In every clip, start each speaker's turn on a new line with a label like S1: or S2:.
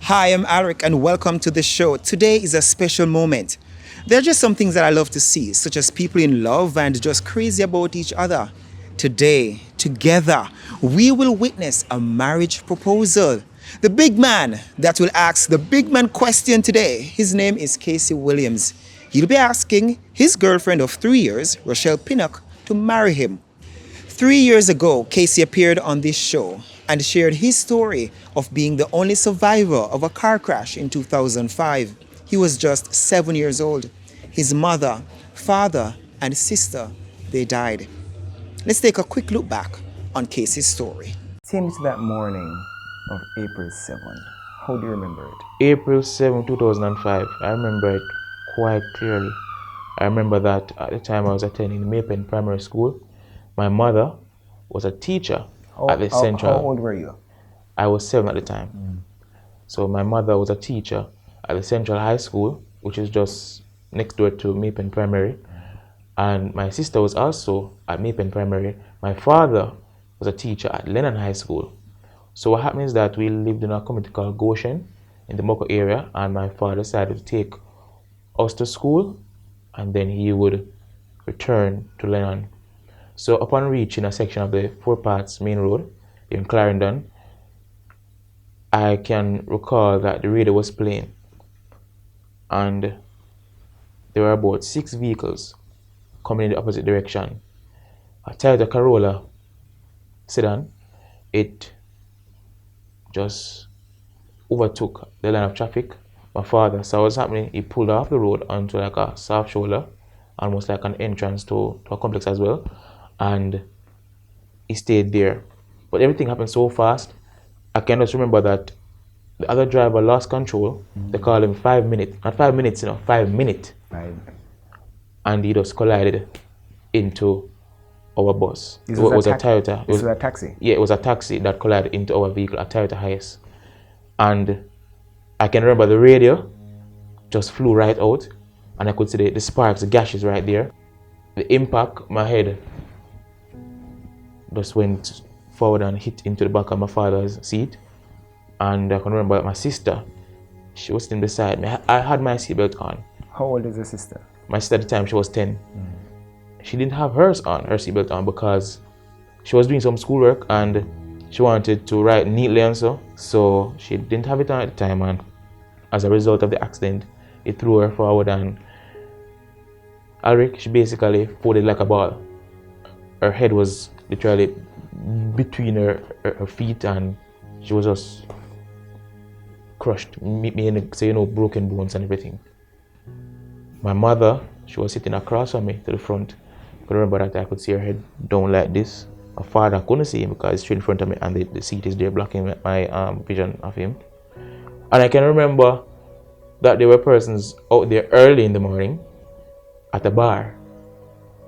S1: Hi, I'm Alric and welcome to the show. Today is a special moment. There are just some things that I love to see, such as people in love and just crazy about each other. Today, together, we will witness a marriage proposal. The big man that will ask the big man question today, his name is Kasey Williams. He'll be asking his girlfriend of 3 years, Rochelle Pinnock, to marry him. 3 years ago, Kasey appeared on this show and shared his story of being the only survivor of a car crash in 2005. He was just 7 years old. His mother, father, and sister, they died. Let's take a quick look back on Kasey's story.
S2: Seems that morning of April 7th. How do you remember it?
S3: April 7, 2005. I remember it quite clearly. I remember that at the time I was attending Mapen Primary School. My mother was a teacher at the Central.
S2: How old were you?
S3: I was 7 at the time. So my mother was a teacher at the Central High School, which is just next door to Mapen Primary. And my sister was also at Mapen Primary. My father was a teacher at Lennon High School. So what happened is that we lived in a community called Goshen in the Moko area, and my father decided to take us to school, and then he would return to Lennon. So upon reaching a section of the Four Paths main road in Clarendon, I can recall that the radio was playing, and there were about 6 vehicles coming in the opposite direction. A Toyota Corolla sedan, it just overtook the line of traffic. My father saw what's happening. He pulled off the road onto like a soft shoulder, almost like an entrance to a complex as well, and he stayed there. But everything happened so fast. I can just remember that the other driver lost control. They called him 5 minutes, not 5 minutes, 5 minutes. And he just collided into our bus. It was a Toyota.
S2: It was a taxi?
S3: Yeah, it was a taxi that collided into our vehicle, a Toyota Hiace. And I can remember the radio just flew right out, and I could see the sparks, the gashes right there. The impact, my head just went forward and hit into the back of my father's seat. And I can remember my sister, she was sitting beside me. I had my seatbelt on.
S2: How old is your sister?
S3: My sister at the time, she was 10. She didn't have her seatbelt on, because she was doing some schoolwork and she wanted to write neatly and so she didn't have it on at the time, and as a result of the accident, it threw her forward, and Alric, she basically folded like a ball. Her head was literally between her feet, and she was just crushed, broken bones and everything. My mother, she was sitting across from me to the front. I could remember that I could see her head down like this. My father couldn't see him because he's straight in front of me, and the seat is there blocking my vision of him. And I can remember that there were persons out there early in the morning at a bar,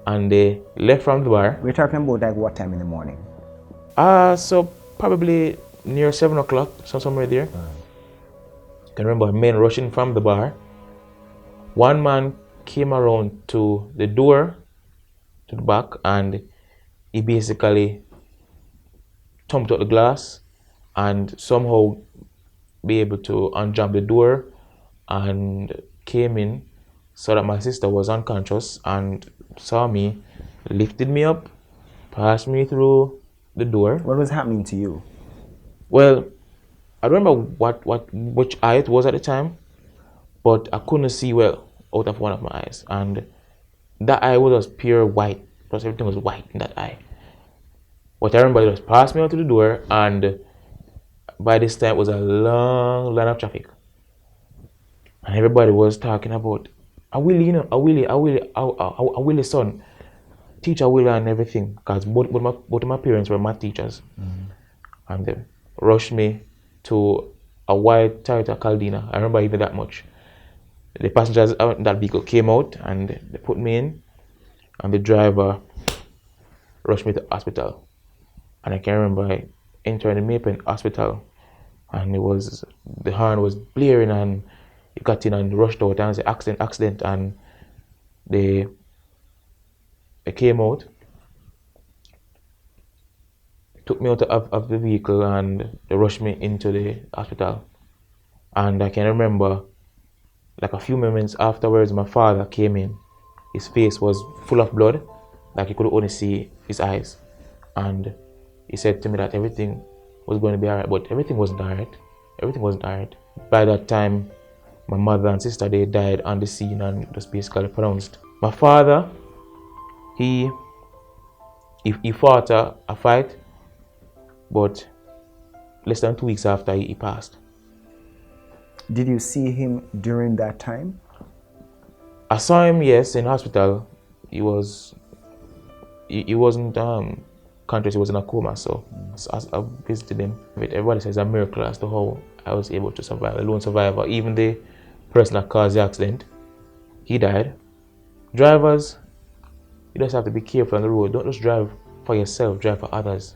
S3: and they left from the bar.
S2: We're talking about like what time in the morning?
S3: So probably near 7 o'clock, somewhere there. I can remember men rushing from the bar. One man came around to the door to the back, and he basically thumped out the glass and somehow be able to unjam the door and came in, saw that my sister was unconscious, and saw me, lifted me up, passed me through the door.
S2: What was happening to you?
S3: Well, I don't remember which eye it was at the time, but I couldn't see well out of one of my eyes, and that eye was just pure white. Plus everything was white in that eye. What I remember, just passed me out to the door, and by this time it was a long line of traffic, and everybody was talking about a Willie, a Willie son, teacher Willie and everything, because both of my parents were math teachers. And they rushed me to a white Toyota Caldina. I remember even that much. The passengers out in that vehicle came out and they put me in, and the driver rushed me to hospital. And I can remember I entering the Mapen hospital, and the horn was blaring, and he got in and rushed out and said accident, and they came out, took me out of the vehicle, and they rushed me into the hospital. And I can remember, like a few moments afterwards, my father came in. His face was full of blood, like you could only see his eyes. And he said to me that everything was going to be alright, but everything wasn't alright. Everything wasn't alright. By that time, my mother and sister, they died on the scene and just basically pronounced. My father, he fought a fight, but less than 2 weeks after he passed.
S2: Did you see him during that time?
S3: I saw him, yes, in hospital. He wasn't conscious, he was in a coma, so I visited him. Everybody says a miracle as to how I was able to survive, a lone survivor. Even the person that caused the accident, he died. Drivers, you just have to be careful on the road. Don't just drive for yourself, drive for others.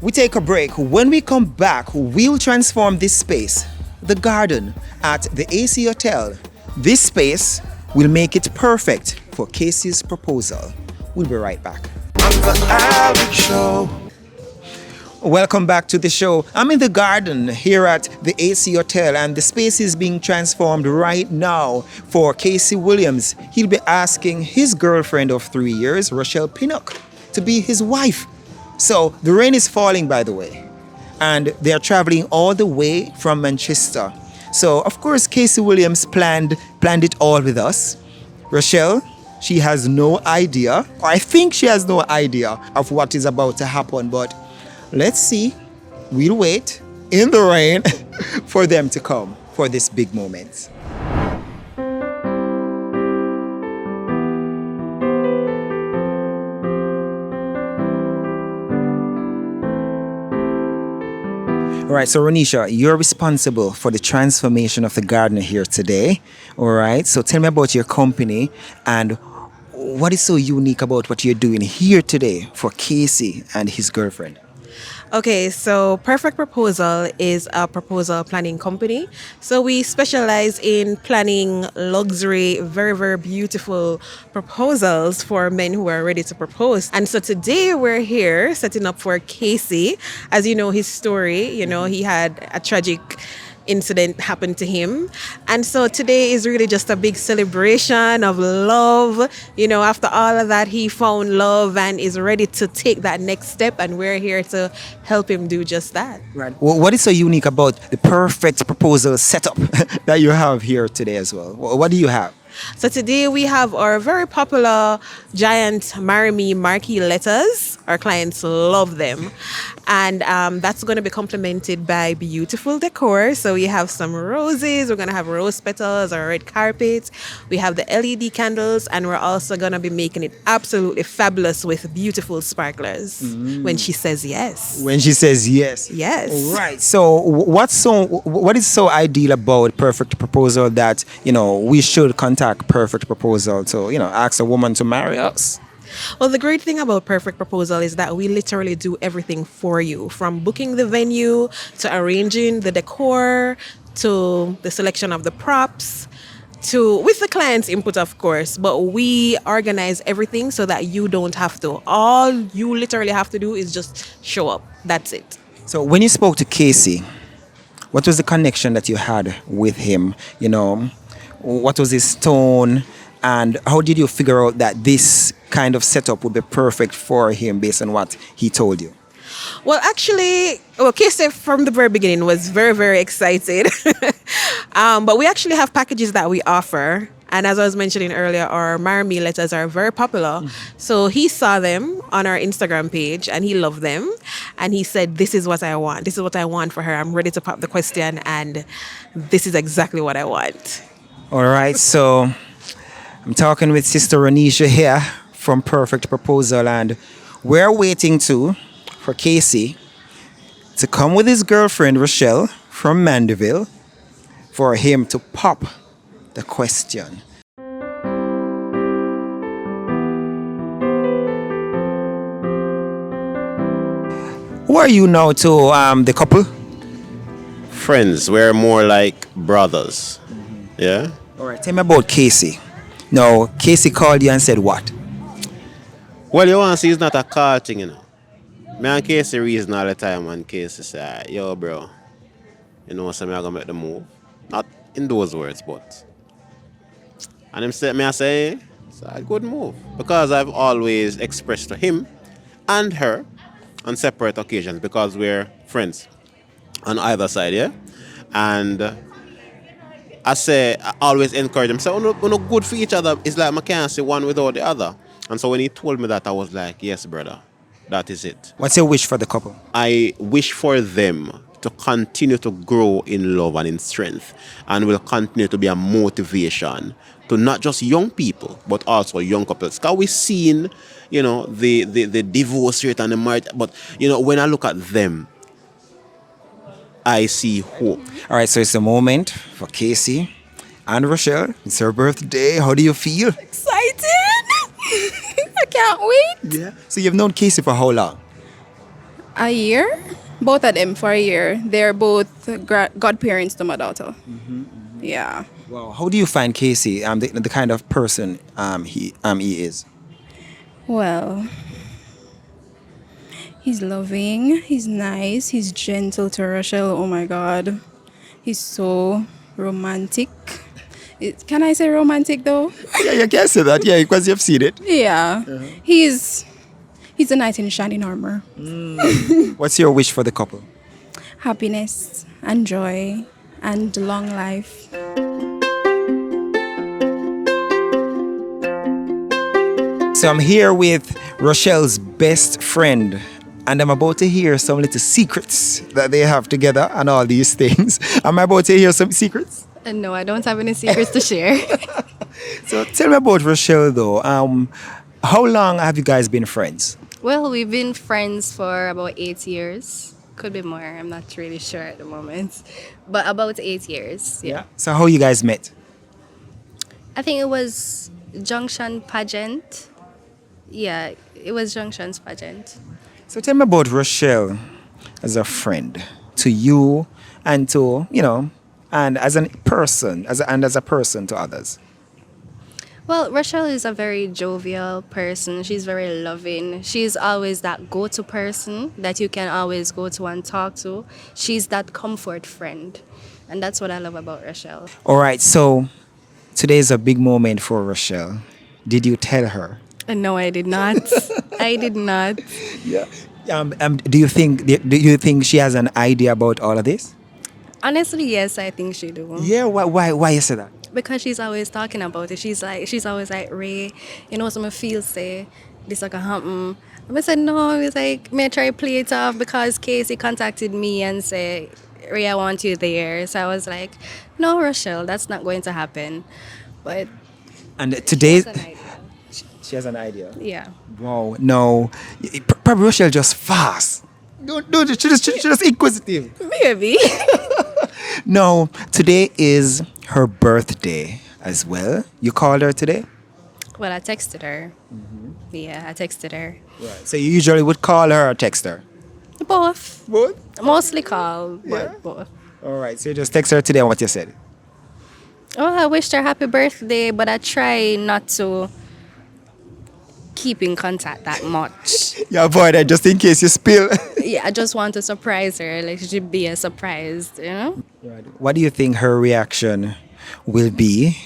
S1: We take a break. When we come back, we'll transform this space, the garden at the AC Hotel. This space will make it perfect for Kasey's proposal. We'll be right back. Welcome back to the show. I'm in the garden here at the AC Hotel, and the space is being transformed right now for Kasey Williams. He'll be asking his girlfriend of 3 years, Rochelle Pinnock, to be his wife. So the rain is falling, by the way, and they are traveling all the way from Manchester. So of course Kasey Williams planned it all with us. Rochelle, she has no idea, or I think she has no idea of what is about to happen, but let's see. We'll wait in the rain for them to come for this big moment. All right, so Ronisha, you're responsible for the transformation of the garden here today. All right, so tell me about your company and what is so unique about what you're doing here today for Kasey and his girlfriend.
S4: Okay, so Perfect Proposal is a proposal planning company. So we specialize in planning luxury, very, very beautiful proposals for men who are ready to propose. And so today we're here setting up for Kasey. As you know, his story, he had a tragic incident happened to him. And so today is really just a big celebration of love. After all of that, he found love and is ready to take that next step. And we're here to help him do just that.
S1: Right. Well, what is so unique about the Perfect Proposal setup that you have here today as well? What do you have?
S4: So today we have our very popular giant Marry Me marquee letters. Our clients love them. And that's going to be complemented by beautiful decor. So we have some roses. We're going to have rose petals or red carpet. We have the LED candles. And we're also going to be making it absolutely fabulous with beautiful sparklers when she says yes.
S1: When she says yes.
S4: Yes.
S1: Right. So what is so ideal about Perfect Proposal that, we should contact Perfect Proposal to, ask a woman to marry us?
S4: Well, the great thing about Perfect Proposal is that we literally do everything for you, from booking the venue to arranging the decor to the selection of the props to with the client's input, of course, but we organize everything so that you don't have to. All you literally have to do is just show up. That's it.
S1: So when you spoke to Kasey, what was the connection that you had with him? What was his tone? And how did you figure out that this kind of setup would be perfect for him based on what he told you?
S4: Well, actually, Kasey from the very beginning was very, very excited. But we actually have packages that we offer. And as I was mentioning earlier, our Marry Me letters are very popular. So he saw them on our Instagram page and he loved them. And he said, this is what I want. This is what I want for her. I'm ready to pop the question. And this is exactly what I want.
S1: All right. So I'm talking with Sister Ronisha here from Perfect Proposal. And we're waiting for Kasey to come with his girlfriend, Rochelle, from Mandeville, for him to pop the question. Who are you now to the couple?
S5: Friends. We're more like brothers. Yeah?
S1: All right, tell me about Kasey. Now, Kasey called you and said what?
S5: Well, you want to see it's not a call thing, Me and Kasey reason all the time, and Kasey say, yo, bro, you know, so me I gonna make the move. Not in those words, but. And him said, me I say, it's a good move. Because I've always expressed to him and her on separate occasions because we're friends on either side, yeah? And I say, I always encourage them, say, we're not good for each other. It's like I can't say one without the other. And so when he told me that, I was like, yes, brother, that is it.
S1: What's your wish for the couple?
S5: I wish for them to continue to grow in love and in strength and will continue to be a motivation to not just young people, but also young couples. Because we've seen, you know, the divorce rate and the marriage, but, you know, when I look at them, I see hope.
S1: All right, so it's a moment for Kasey and Rochelle. It's her birthday. How do you feel?
S6: Excited! I can't wait.
S1: Yeah. So you've known Kasey for how long?
S6: A year? Both of them for a year. They're both godparents to my daughter. Yeah.
S1: Wow. How do you find Kasey? The kind of person he is.
S6: Well, he's loving, he's nice, he's gentle to Rochelle. Oh my God. He's so romantic. Can I say romantic though?
S1: Yeah, you can say that. Yeah, because you've seen it.
S6: Yeah. He's a knight in shining armor.
S1: What's your wish for the couple?
S6: Happiness and joy and long life.
S1: So I'm here with Rochelle's best friend, and I'm about to hear some little secrets that they have together and all these things. Am I about to hear some secrets?
S6: No, I don't have any secrets to share.
S1: So tell me about Rochelle though. How long have you guys been friends?
S7: Well, we've been friends for about 8 years. Could be more. I'm not really sure at the moment. But about 8 years. Yeah.
S1: So how you guys met?
S7: I think it was Junction Pageant. Yeah, it was Junction's pageant.
S1: So tell me about Rochelle as a friend to you and to, you know, and as a person, as a person to others.
S7: Well, Rochelle is a very jovial person. She's very loving. She's always that go-to person that you can always go to and talk to. She's that comfort friend. And that's what I love about Rochelle.
S1: All right, so today is a big moment for Rochelle. Did you tell her?
S7: No, I did not. I did not.
S1: Yeah. Do you think she has an idea about all of this?
S7: Honestly, yes, I think she do.
S1: Yeah. Why you say that?
S7: Because she's always talking about it. She's always like, Ray, you know, some feel say this like a happen. I said no. It's like me try to play it off because Kasey contacted me and said, Ray, I want you there. So I was like, no, Rochelle, that's not going to happen. But
S1: And today,
S7: that's an idea.
S1: she has an idea.
S7: Yeah.
S1: Wow. No, probably Rochelle just fast. Don't. She just inquisitive.
S7: Maybe.
S1: No, today is her birthday as well. You called her today?
S7: Well, I texted her. Yeah, I texted her.
S1: Right. So you usually would call her or text her?
S7: Both.
S1: Both?
S7: Mostly call, but
S1: Yeah.
S7: both.
S1: All right. So you just text her today and what you said?
S7: Oh, I wished her happy birthday, but I try not to keep in contact that much.
S1: Yeah, avoid that just in case you spill.
S7: Yeah, I just want to surprise her. Like, she should be a surprise, you know?
S1: Right. What do you think her reaction will be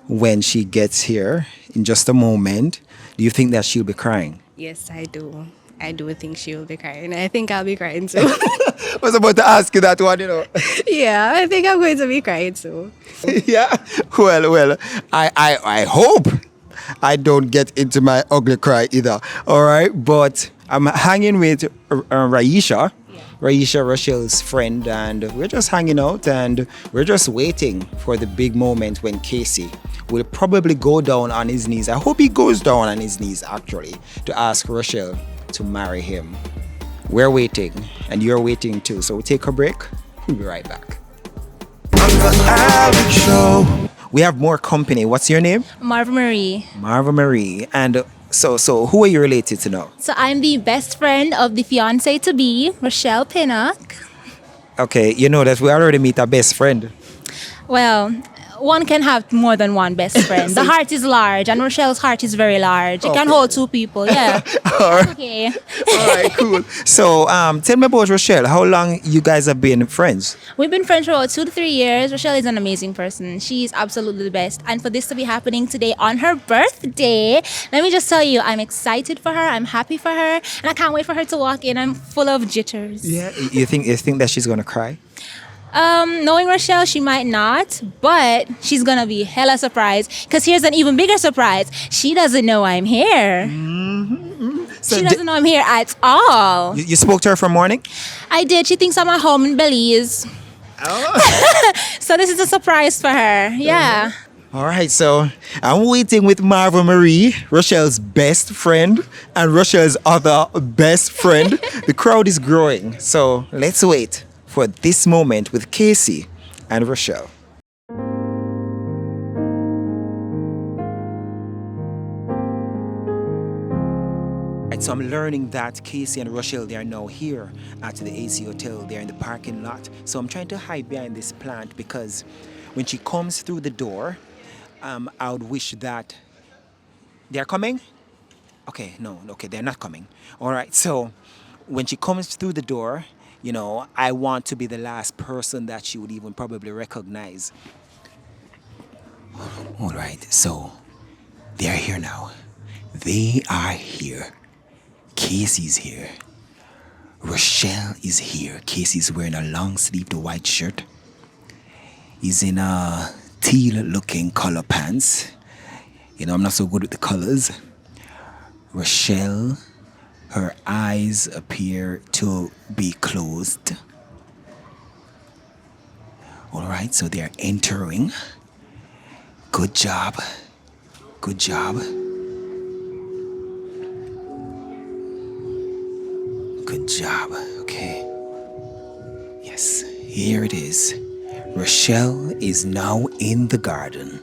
S1: when she gets here in just a moment? Do you think that she'll be crying?
S7: Yes, I do. I do think she will be crying. I think I'll be crying too.
S1: I was about to ask you that one, you know.
S7: Yeah, I think I'm going to be crying too.
S1: Yeah. Well, I hope I don't get into my ugly cry either. All right. But I'm hanging with Raisha. Raisha, Rochelle's friend, and we're just hanging out and we're just waiting for the big moment when Kasey will probably go down on his knees. I hope he goes down on his knees actually to ask Rochelle to marry him. We're waiting and you're waiting too. So we'll take a break. We'll be right back. We have more company. What's your name?
S8: Marva Marie.
S1: Marva Marie. And so who are you related to now?
S8: So I'm the best friend of the fiance to be, Rochelle Pinnock.
S1: Okay, you know that we already meet our best friend.
S8: Well, one can have more than one best friend. The heart is large, and Rochelle's heart is very large. It can hold two people. Yeah. Okay.
S1: All right, cool. So, tell me about Rochelle. How long you guys have been friends?
S8: We've been friends for about 2 to 3 years. Rochelle is an amazing person. She's absolutely the best. And for this to be happening today on her birthday, let me just tell you, I'm excited for her. I'm happy for her. And I can't wait for her to walk in. I'm full of jitters.
S1: Yeah. You think that she's gonna cry?
S8: Knowing Rochelle, she might not, but she's gonna be hella surprised. Because here's an even bigger surprise. She doesn't know I'm here.
S1: So
S8: She doesn't know I'm here at all.
S1: you spoke to her from morning?
S8: I did. She thinks I'm at home in Belize.
S1: Oh.
S8: So this is a surprise for her. Yeah.
S1: All right, so I'm waiting with Marva Marie, Rochelle's best friend, and Rochelle's other best friend. The crowd is growing, so let's wait for this moment with Kasey and Rochelle. Right, so I'm learning that Kasey and Rochelle, they are now here at the AC Hotel. They're in the parking lot. So I'm trying to hide behind this plant because when she comes through the door, I would wish that they're coming. Okay, no, okay, they're not coming. All right, so when she comes through the door, you know, I want to be the last person that she would even probably recognize. All right, so they're here now. They are here. Kasey's here. Rochelle is here. Kasey's wearing a long-sleeved white shirt. He's in a teal-looking color pants. You know, I'm not so good with the colors. Rochelle, her eyes appear to be closed. All right, so they're entering. Good job. Good job. Good job. Okay. Yes, here it is. Rochelle is now in the garden.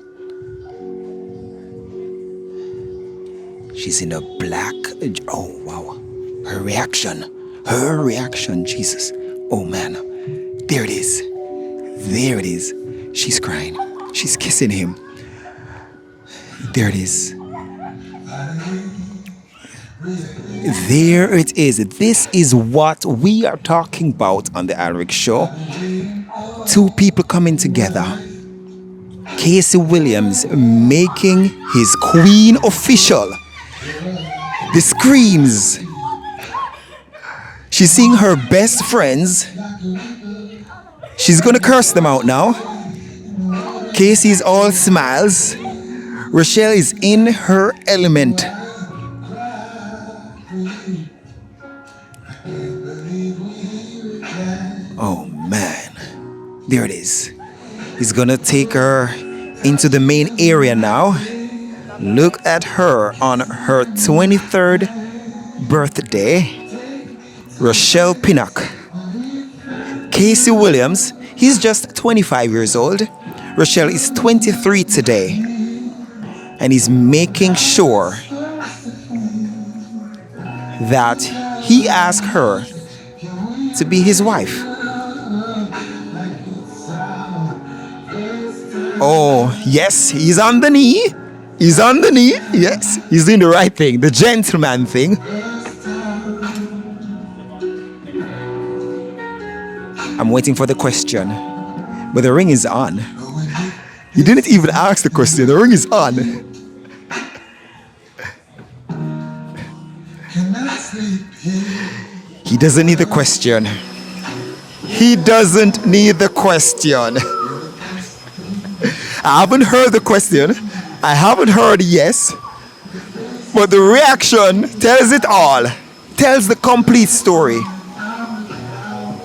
S1: She's in a black. Oh, wow. Her reaction. Her reaction, Jesus. Oh, man. There it is. There it is. She's crying. She's kissing him. There it is. There it is. This is what we are talking about on the Alric Show. Two people coming together. Kasey Williams making his queen official. The screams. She's seeing her best friends. She's gonna curse them out now. Kasey's all smiles. Rochelle is in her element. Oh man, there it is. He's gonna take her into the main area now. Look at her on her 23rd birthday. Rochelle Pinnock. Kasey Williams, he's just 25 years old. Rochelle is 23 today. And he's making sure that he asked her to be his wife. Oh, yes, he's on the knee. He's on the knee. Yes, he's doing the right thing, the gentleman thing. I'm waiting for the question, but the ring is on. You didn't even ask the question. The ring is on. He doesn't need the question. He doesn't need the question. I haven't heard the question. I haven't heard yes. But the reaction tells it all. Tells the complete story.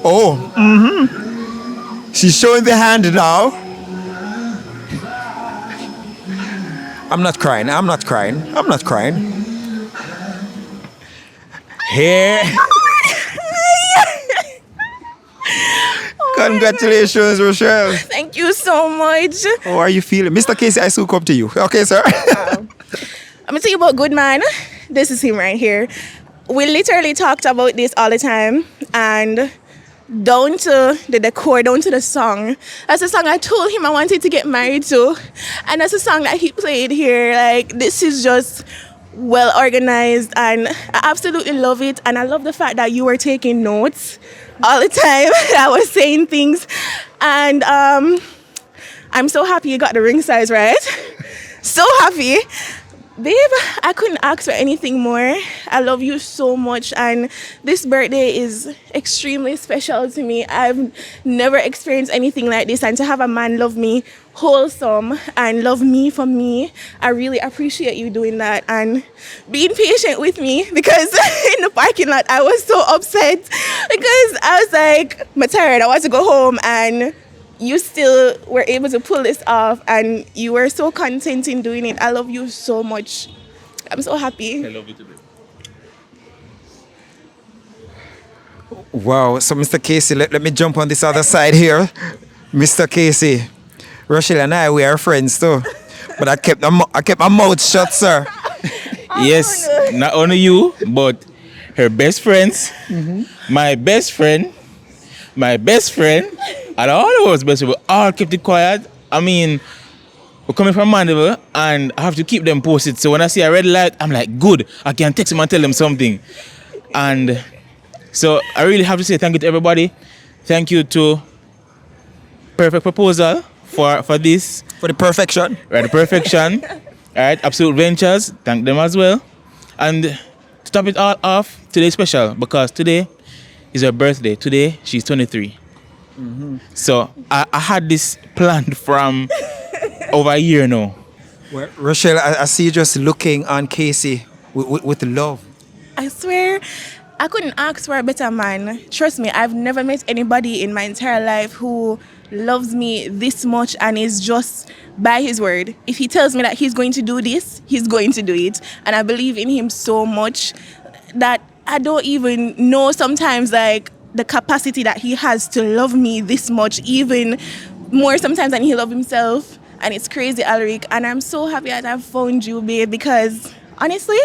S1: Oh, She's showing the hand now. I'm not crying. I'm not crying. I'm not crying. Here. Congratulations, Rochelle.
S4: Thank you so much.
S1: How are you feeling? Mr. Kasey, I still come to you. Okay, sir.
S4: I'm gonna tell you about Good Man. This is him right here. We literally talked about this all the time, and
S9: down to the decor, down to the song. That's a song I told him I wanted to get married to. And that's a song that he played here. Like, this is just well organized and I absolutely love it. And I love the fact that you were taking notes all the time. I was saying things. And I'm so happy you got the ring size right. So happy. Babe, I couldn't ask for anything more. I love you so much and this birthday is extremely special to me. I've never experienced anything like this and to have a man love me wholesome and love me for me, I really appreciate you doing that and being patient with me because in the parking lot I was so upset because I was like, I'm tired, I want to go home and you still were able to pull this off and you were so content in doing it. I love you so much. I'm so happy.
S3: I love you too.
S1: Wow. So, Mr. Kasey, let me jump on this other side here. Mr. Kasey, Rochelle and I, we are friends too. But I kept my mouth shut, sir.
S10: Yes, not only you, but her best friends, my best friend, and all of us best people all kept it quiet. I mean, we're coming from Mandeville and I have to keep them posted. So when I see a red light, I'm like, good, I can text them and tell them something. And so I really have to say thank you to everybody. Thank you to Perfect Proposal for this.
S1: For the perfection.
S10: Right, the perfection. All right, Absolute Ventures, thank them as well. And to top it all off, today's special because today is her birthday. Today, she's 23. So I had this planned from over a year now.
S1: Well, Rochelle, I see you just looking on Kasey with love.
S9: I swear, I couldn't ask for a better man. Trust me, I've never met anybody in my entire life who loves me this much and is just by his word. If he tells me that he's going to do this, he's going to do it. And I believe in him so much that I don't even know sometimes like the capacity that he has to love me this much, even more sometimes than he loves himself. And it's crazy, Alric. And I'm so happy that I've found you, babe, because honestly,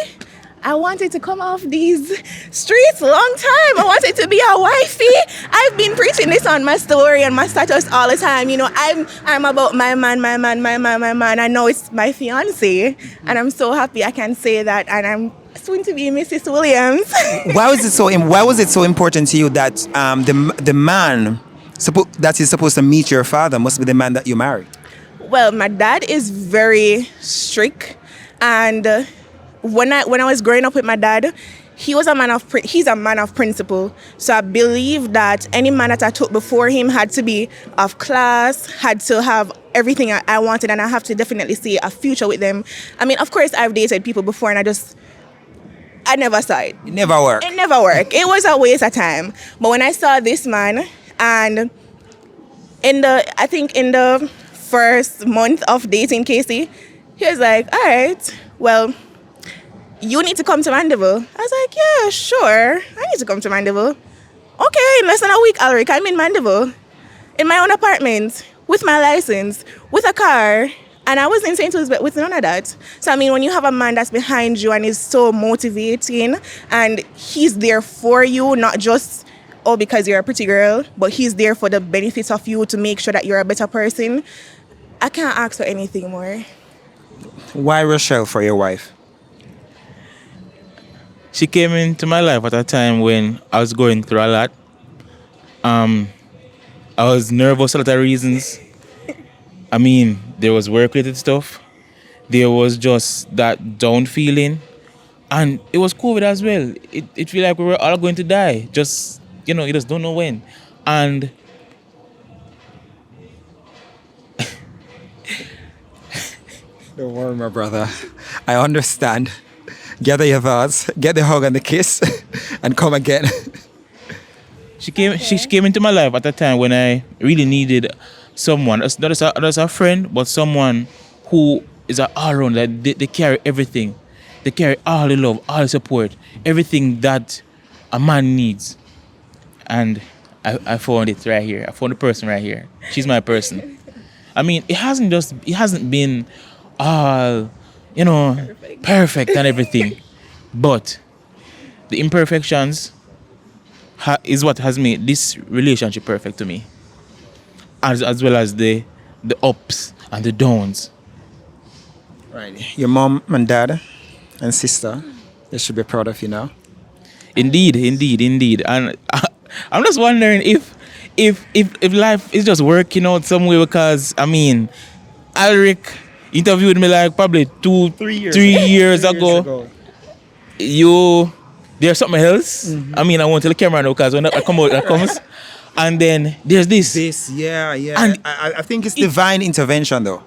S9: I wanted to come off these streets a long time. I wanted to be a wifey. I've been preaching this on my story and my status all the time. You know, I'm about my man. I know it's my fiance. And I'm so happy I can say that. And I'm soon to be Mrs. Williams.
S1: Why was it so important to you that the man that is supposed to meet your father must be the man that you marry?
S9: Well, my dad is very strict, and when I was growing up with my dad, he's a man of principle. So I believe that any man that I took before him had to be of class, had to have everything I wanted, and I have to definitely see a future with them. I mean, of course, I've dated people before, and I never saw it.
S1: It never worked.
S9: It never worked. It was a waste of time. But when I saw this man, and in the first month of dating Kasey, he was like, all right, well, you need to come to Mandeville. I was like, yeah, sure. I need to come to Mandeville. Okay, in less than a week, Alric, I'm in Mandeville, in my own apartment, with my license, with a car. And I was in St. Louis with none of that. So, I mean, when you have a man that's behind you and is so motivating and he's there for you, not just, because you're a pretty girl, but he's there for the benefits of you to make sure that you're a better person, I can't ask for anything more.
S1: Why Rochelle for your wife?
S10: She came into my life at a time when I was going through a lot. I was nervous for a lot of reasons. I mean, there was work-related stuff. There was just that down feeling. And it was COVID as well. It felt like we were all going to die. Just, you just don't know when. And
S1: don't worry, my brother. I understand. Gather your thoughts, get the hug and the kiss, and come again.
S10: She came into my life at a time when I really needed someone, not as a friend, but someone who is an all-around. Like they carry everything. They carry all the love, all the support, everything that a man needs. And I found it right here. I found the person right here. She's my person. I mean, it hasn't been all, perfect and everything. But the imperfections is what has made this relationship perfect to me, as well as the ups and the downs.
S1: Right. Your mom and dad and sister, they should be proud of you now.
S10: Indeed. And I'm just wondering if life is just working out some way, because I mean, Alric interviewed me like probably 3 years ago. There's something else.
S1: Mm-hmm.
S10: I mean, I won't tell the camera now, because when I come out, that comes. And then there's this.
S1: Yeah.
S10: And
S1: I think it's divine intervention, though.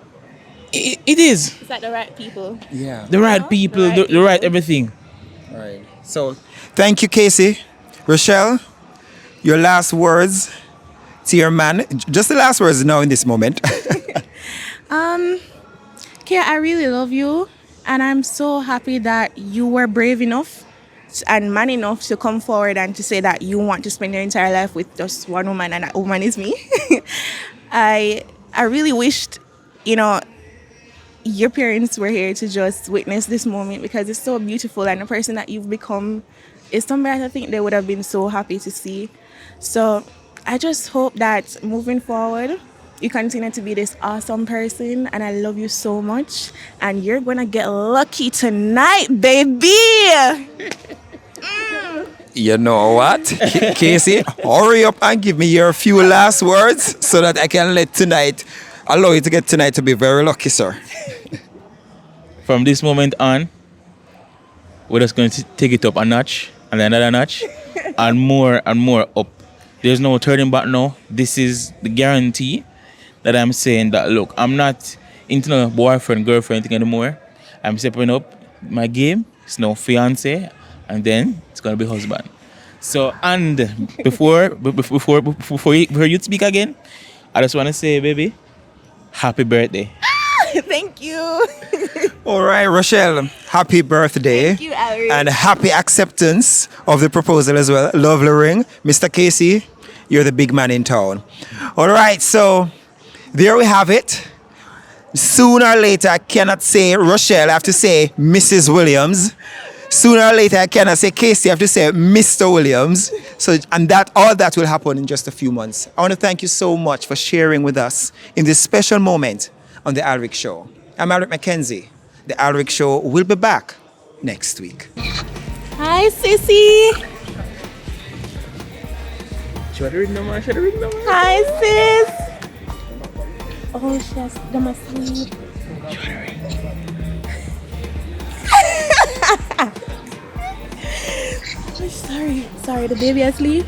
S10: It is.
S8: Is that the right people?
S1: Yeah.
S10: The right people, the right everything.
S1: Right. So, thank you, Kasey. Rochelle, your last words to your man. Just the last words now in this moment.
S9: Kia, I really love you, and I'm so happy that you were brave enough and man enough to come forward and to say that you want to spend your entire life with just one woman, and that woman is me. I really wished, your parents were here to just witness this moment, because it's so beautiful, and the person that you've become is somebody I think they would have been so happy to see. So I just hope that moving forward, you continue to be this awesome person, and I love you so much, and you're gonna get lucky tonight, baby.
S1: You know what? Kasey, hurry up and give me your few last words so that I can allow you to get tonight to be very lucky, sir.
S10: From this moment on, we're just going to take it up a notch, and another notch, and more up. There's no turning back now. This is the guarantee that I'm saying that, look, I'm not into no boyfriend, girlfriend thing anymore. I'm stepping up my game. It's now fiance, and then it's gonna be husband. So, and before you speak again, I just want to say, baby, happy birthday.
S9: Thank you.
S1: All right, Rochelle, happy birthday.
S9: Thank you, Alric.
S1: And happy acceptance of the proposal as well. Lovely ring. Mr. Kasey, you're the big man in town. All right, so there we have it. Sooner or later, I cannot say Rochelle, I have to say Mrs. Williams. Sooner or later, I cannot say Kasey, I have to say Mr. Williams. So, and all that will happen in just a few months. I want to thank you so much for sharing with us in this special moment on The Alric Show. I'm Alric Mackenzie. The Alric Show will be back next week.
S9: Hi, sissy.
S10: Should I ring number?
S9: Hi, sis. Oh, she has them asleep. Sorry, the baby asleep.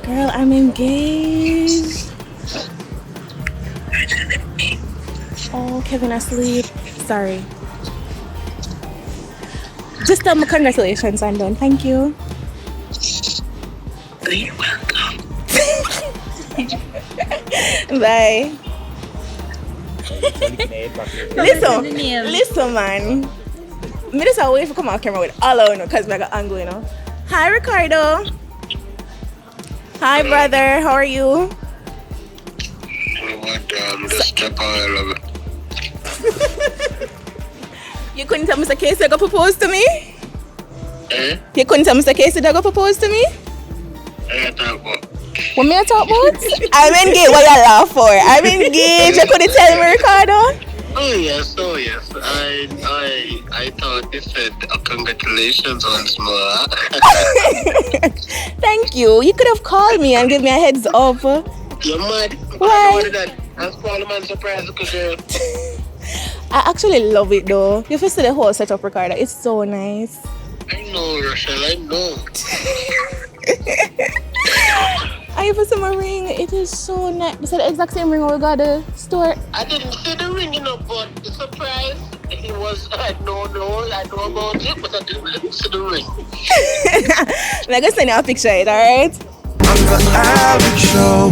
S9: Girl, I'm engaged. Oh, Kevin asleep. Sorry. Just tell me congratulations, I'm done. Thank you.
S11: You're welcome.
S9: Bye. Listen, man. Me just wait for come on camera with all of you because I got angle, Hi, Ricardo. Hi, brother. How are you?
S11: Just check on it.
S9: You couldn't tell Mr. Kasey to go propose to me?
S11: Eh?
S9: You couldn't tell Mr. Kasey to go propose to me?
S11: Talk about.
S9: What me I talk about? I'm engaged. What you laugh for? I'm engaged. You couldn't tell me, Ricardo?
S11: Oh yes. I thought you said congratulations once more.
S9: Thank you. You could have called me and give me a heads up.
S11: You're mad.
S9: Why?
S11: That's Parliament surprise, girl.
S9: I actually love it though. You have to see the whole setup, Ricardo. It's so nice.
S11: I know, Rochelle. I know.
S9: I have see my ring. It is so nice. It's the exact same ring we got at the store.
S11: I didn't see the ring, but the surprise, it was, I know about it, but I didn't see the ring.
S9: I'm going to send you a picture, alright?
S1: On The Alric Show.